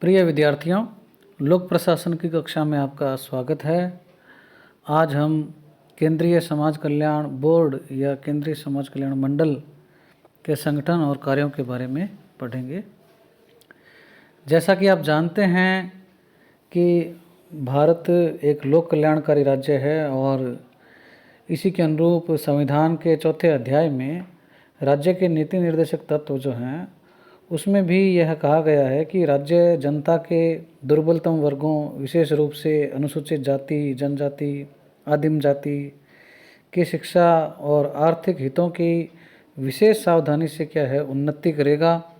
प्रिय विद्यार्थियों, लोक प्रशासन की कक्षा में आपका स्वागत है। आज हम केंद्रीय समाज कल्याण बोर्ड या केंद्रीय समाज कल्याण मंडल के संगठन और कार्यों के बारे में पढ़ेंगे। जैसा कि आप जानते हैं कि भारत एक लोक कल्याणकारी राज्य है और इसी के अनुरूप संविधान के चौथे अध्याय में राज्य के नीति निर्देशक तत्व जो हैं उसमें भी यह कहा गया है कि राज्य जनता के दुर्बलतम वर्गों, विशेष रूप से अनुसूचित जाति, जनजाति, आदिम जाति की शिक्षा और आर्थिक हितों की विशेष सावधानी से क्या है उन्नति करेगा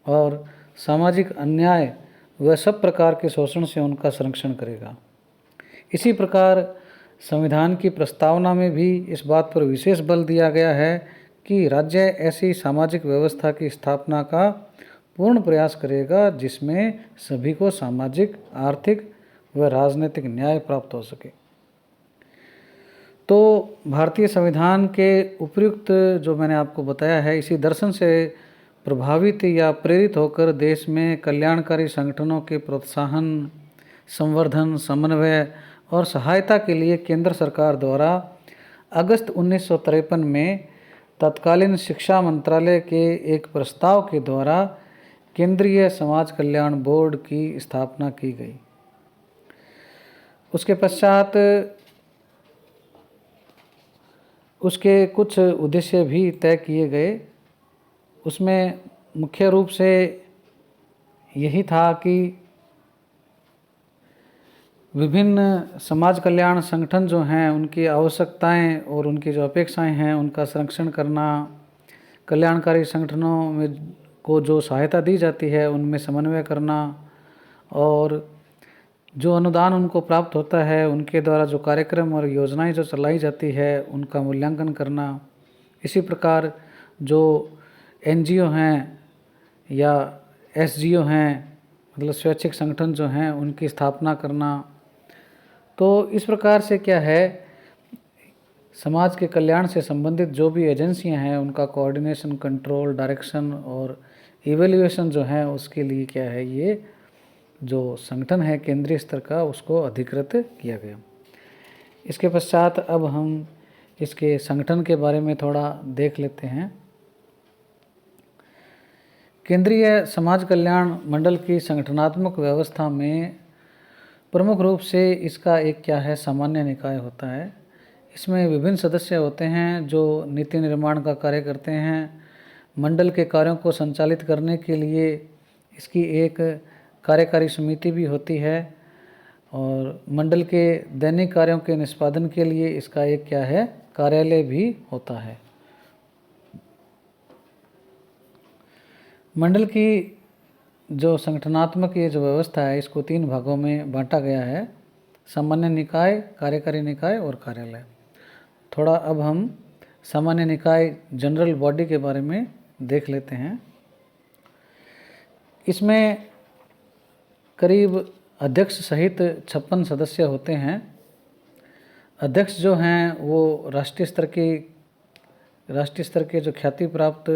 और सामाजिक अन्याय व सब प्रकार के शोषण से उनका संरक्षण करेगा। इसी प्रकार संविधान की प्रस्तावना में भी इस बात पर विशेष बल दिया गया है कि राज्य ऐसी सामाजिक व्यवस्था की स्थापना का पूर्ण प्रयास करेगा जिसमें सभी को सामाजिक, आर्थिक व राजनीतिक न्याय प्राप्त हो सके। तो भारतीय संविधान के उपयुक्त जो मैंने आपको बताया है, इसी दर्शन से प्रभावित या प्रेरित होकर देश में कल्याणकारी संगठनों के प्रोत्साहन, संवर्धन, समन्वय और सहायता के लिए केंद्र सरकार द्वारा अगस्त 1953 में तत्कालीन शिक्षा मंत्रालय के एक प्रस्ताव के द्वारा केंद्रीय समाज कल्याण बोर्ड की स्थापना की गई। उसके पश्चात उसके कुछ उद्देश्य भी तय किए गए। उसमें मुख्य रूप से यही था कि विभिन्न समाज कल्याण संगठन जो हैं उनकी आवश्यकताएं और उनकी जो अपेक्षाएं हैं उनका संरक्षण करना, कल्याणकारी संगठनों में को जो सहायता दी जाती है उनमें समन्वय करना और जो अनुदान उनको प्राप्त होता है उनके द्वारा जो कार्यक्रम और योजनाएं जो चलाई जाती है उनका मूल्यांकन करना। इसी प्रकार जो एनजीओ हैं या एसजीओ हैं, मतलब स्वैच्छिक संगठन जो हैं उनकी स्थापना करना। तो इस प्रकार से क्या है, समाज के कल्याण से संबंधित जो भी एजेंसियां हैं उनका कोऑर्डिनेशन, कंट्रोल, डायरेक्शन और इवेल्युएशन जो है उसके लिए क्या है, ये जो संगठन है केंद्रीय स्तर का उसको अधिकृत किया गया। इसके पश्चात अब हम इसके संगठन के बारे में थोड़ा देख लेते हैं। केंद्रीय समाज कल्याण मंडल की संगठनात्मक व्यवस्था में प्रमुख रूप से इसका एक क्या है सामान्य निकाय होता है। इसमें विभिन्न सदस्य होते हैं जो नीति निर्माण का कार्य करते हैं। मंडल के कार्यों को संचालित करने के लिए इसकी एक कार्यकारी समिति भी होती है और मंडल के दैनिक कार्यों के निष्पादन के लिए इसका एक क्या है कार्यालय भी होता है। मंडल की जो संगठनात्मक ये जो व्यवस्था है इसको 3 भागों में बांटा गया है: सामान्य निकाय, कार्यकारी निकाय और कार्यालय। थोड़ा अब हम सामान्य निकाय, जनरल बॉडी के बारे में देख लेते हैं। इसमें करीब अध्यक्ष सहित 56 सदस्य होते हैं। अध्यक्ष जो हैं वो राष्ट्रीय स्तर के जो ख्याति प्राप्त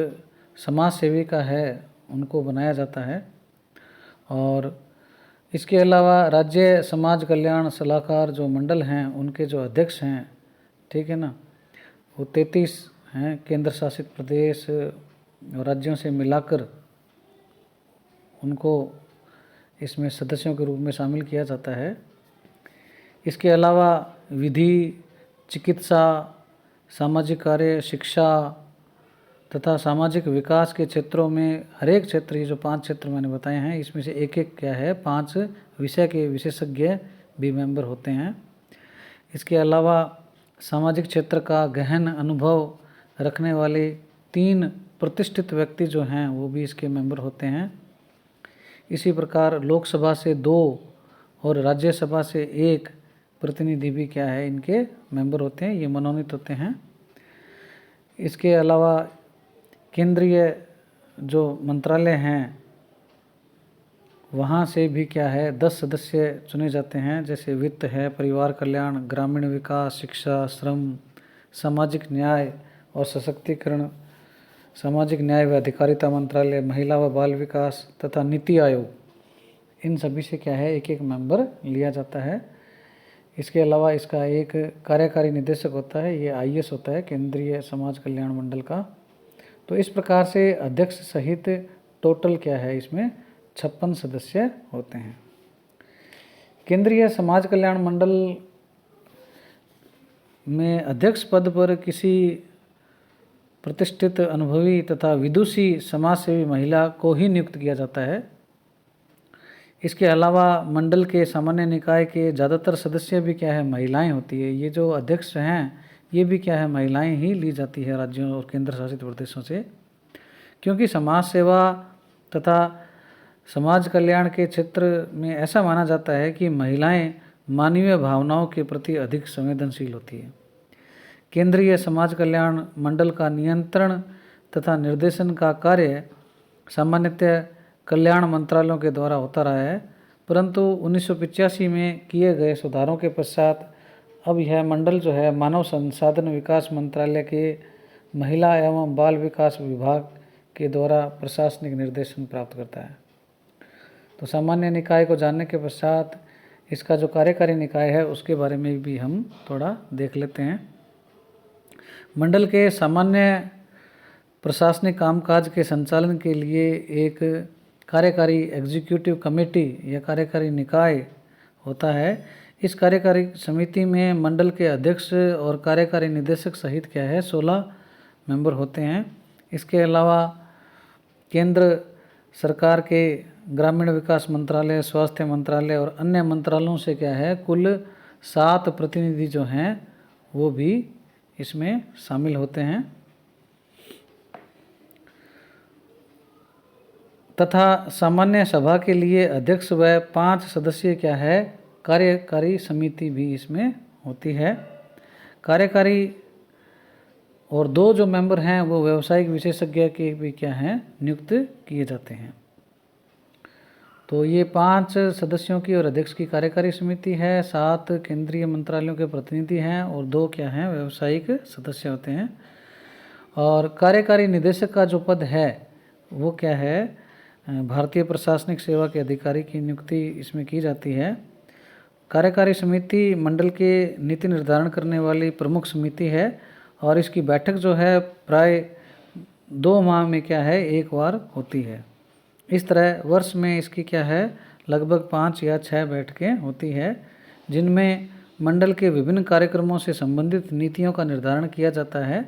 समाज सेविका है उनको बनाया जाता है। और इसके अलावा राज्य समाज कल्याण सलाहकार जो मंडल हैं उनके जो अध्यक्ष हैं, ठीक है ना, वो 33 हैं। केंद्र शासित प्रदेश और राज्यों से मिलाकर उनको इसमें सदस्यों के रूप में शामिल किया जाता है। इसके अलावा विधि, चिकित्सा, सामाजिक कार्य, शिक्षा तथा सामाजिक विकास के क्षेत्रों में हर एक क्षेत्र, ये जो 5 क्षेत्र मैंने बताए हैं इसमें से एक एक क्या है 5 विषय के विशेषज्ञ भी मेंबर होते हैं। इसके अलावा सामाजिक क्षेत्र का गहन अनुभव रखने वाले 3 प्रतिष्ठित व्यक्ति जो हैं वो भी इसके मेंबर होते हैं। इसी प्रकार लोकसभा से 2 और राज्यसभा से 1 प्रतिनिधि भी क्या है इनके मेंबर होते हैं, ये मनोनीत होते हैं। इसके अलावा केंद्रीय जो मंत्रालय हैं वहाँ से भी क्या है 10 सदस्य चुने जाते हैं, जैसे वित्त है, परिवार कल्याण, ग्रामीण विकास, शिक्षा, श्रम, सामाजिक न्याय और सशक्तिकरण, सामाजिक न्याय व अधिकारिता मंत्रालय, महिला व बाल विकास तथा नीति आयोग। इन सभी से क्या है एक एक मेंबर लिया जाता है। इसके अलावा इसका एक कार्यकारी निदेशक होता है, ये IS होता है, केंद्रीय समाज कल्याण मंडल का। तो इस प्रकार से अध्यक्ष सहित टोटल क्या है इसमें 56 सदस्य होते हैं। केंद्रीय समाज कल्याण मंडल में अध्यक्ष पद पर किसी प्रतिष्ठित अनुभवी तथा विदुषी समाजसेवी महिला को ही नियुक्त किया जाता है। इसके अलावा मंडल के सामान्य निकाय के ज़्यादातर सदस्य भी क्या है महिलाएं होती है। ये जो अध्यक्ष हैं ये भी क्या है महिलाएं ही ली जाती है राज्यों और केंद्र शासित प्रदेशों से, क्योंकि समाज सेवा तथा समाज कल्याण के क्षेत्र में ऐसा माना जाता है कि महिलाएं मानवीय भावनाओं के प्रति अधिक संवेदनशील होती है। केंद्रीय समाज कल्याण मंडल का नियंत्रण तथा निर्देशन का कार्य सामान्यतः कल्याण मंत्रालयों के द्वारा होता रहा है, परंतु 1985 में किए गए सुधारों के पश्चात अब यह मंडल जो है मानव संसाधन विकास मंत्रालय के महिला एवं बाल विकास विभाग के द्वारा प्रशासनिक निर्देशन प्राप्त करता है। तो सामान्य निकाय को जानने के पश्चात इसका जो कार्यकारी निकाय है उसके बारे में भी हम थोड़ा देख लेते हैं। मंडल के सामान्य प्रशासनिक कामकाज के संचालन के लिए एक कार्यकारी एग्जीक्यूटिव कमेटी या कार्यकारी निकाय होता है। इस कार्यकारी समिति में मंडल के अध्यक्ष और कार्यकारी निदेशक सहित क्या है 16 मेंबर होते हैं। इसके अलावा केंद्र सरकार के ग्रामीण विकास मंत्रालय, स्वास्थ्य मंत्रालय और अन्य मंत्रालयों से क्या है कुल 7 प्रतिनिधि जो हैं वो भी इसमें शामिल होते हैं। तथा सामान्य सभा के लिए अध्यक्ष व 5 सदस्यीय क्या है कार्यकारी समिति भी इसमें होती है। कार्यकारी और 2 जो मेंबर हैं वो व्यावसायिक विशेषज्ञ के भी क्या हैं नियुक्त किए जाते हैं। तो ये 5 सदस्यों की और अध्यक्ष की कार्यकारी समिति है, 7 केंद्रीय मंत्रालयों के प्रतिनिधि हैं और 2 क्या हैं व्यावसायिक सदस्य होते हैं। और कार्यकारी निदेशक का जो पद है वो क्या है भारतीय प्रशासनिक सेवा के अधिकारी की नियुक्ति इसमें की जाती है। कार्यकारी समिति मंडल के नीति निर्धारण करने वाली प्रमुख समिति है और इसकी बैठक जो है प्राय 2 माह में क्या है एक बार होती है। इस तरह वर्ष में इसकी क्या है लगभग 5 या 6 बैठकें होती है, जिनमें मंडल के विभिन्न कार्यक्रमों से संबंधित नीतियों का निर्धारण किया जाता है।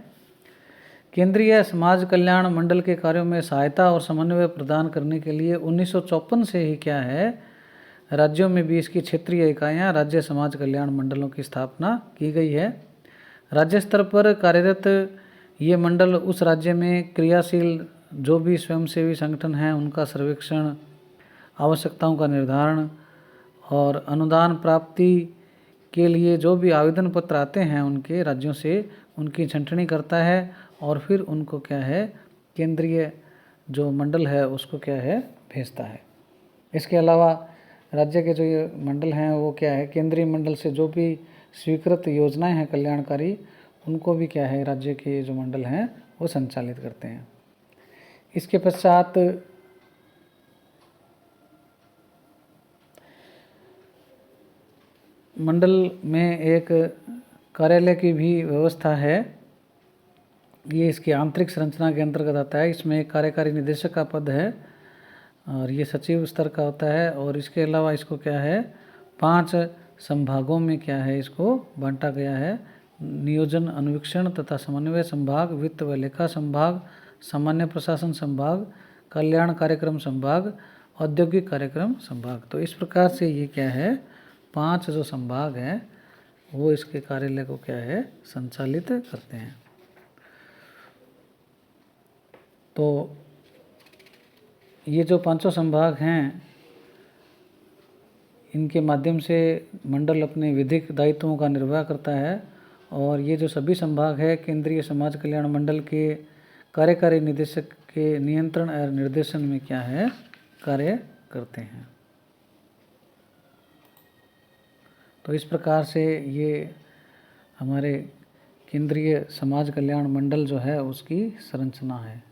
केंद्रीय समाज कल्याण मंडल के कार्यों में सहायता और समन्वय प्रदान करने के लिए 1954 से ही क्या है राज्यों में भी इसकी क्षेत्रीय इकाइयाँ राज्य समाज कल्याण मंडलों की स्थापना की गई है। राज्य स्तर पर कार्यरत ये मंडल उस राज्य में क्रियाशील जो भी स्वयंसेवी संगठन हैं उनका सर्वेक्षण, आवश्यकताओं का निर्धारण और अनुदान प्राप्ति के लिए जो भी आवेदन पत्र आते हैं उनके राज्यों से उनकी छंटनी करता है और फिर उनको क्या है केंद्रीय जो मंडल है उसको क्या है भेजता है। इसके अलावा राज्य के जो ये मंडल हैं वो क्या है केंद्रीय मंडल से जो भी स्वीकृत योजनाएं हैं कल्याणकारी उनको भी क्या है राज्य के जो मंडल हैं वो संचालित करते हैं। इसके पश्चात मंडल में एक कार्यालय की भी व्यवस्था है, ये इसकी आंतरिक संरचना के अंतर्गत आता है। इसमें एक कार्यकारी निदेशक का पद है और ये सचिव स्तर का होता है और इसके अलावा इसको क्या है 5 संभागों में क्या है इसको बांटा गया है। नियोजन अनुवीक्षण तथा समन्वय संभाग, वित्त व लेखा संभाग, सामान्य प्रशासन संभाग, कल्याण कार्यक्रम संभाग, औद्योगिक कार्यक्रम संभाग। तो इस प्रकार से ये क्या है 5 जो संभाग हैं वो इसके कार्यालय को क्या है संचालित करते हैं। तो ये जो 5 संभाग हैं इनके माध्यम से मंडल अपने विधिक दायित्वों का निर्वाह करता है और ये जो सभी संभाग है केंद्रीय समाज कल्याण मंडल के कार्यकारी निदेशक के नियंत्रण और निर्देशन में क्या है कार्य करते हैं। तो इस प्रकार से ये हमारे केंद्रीय समाज कल्याण मंडल जो है उसकी संरचना है।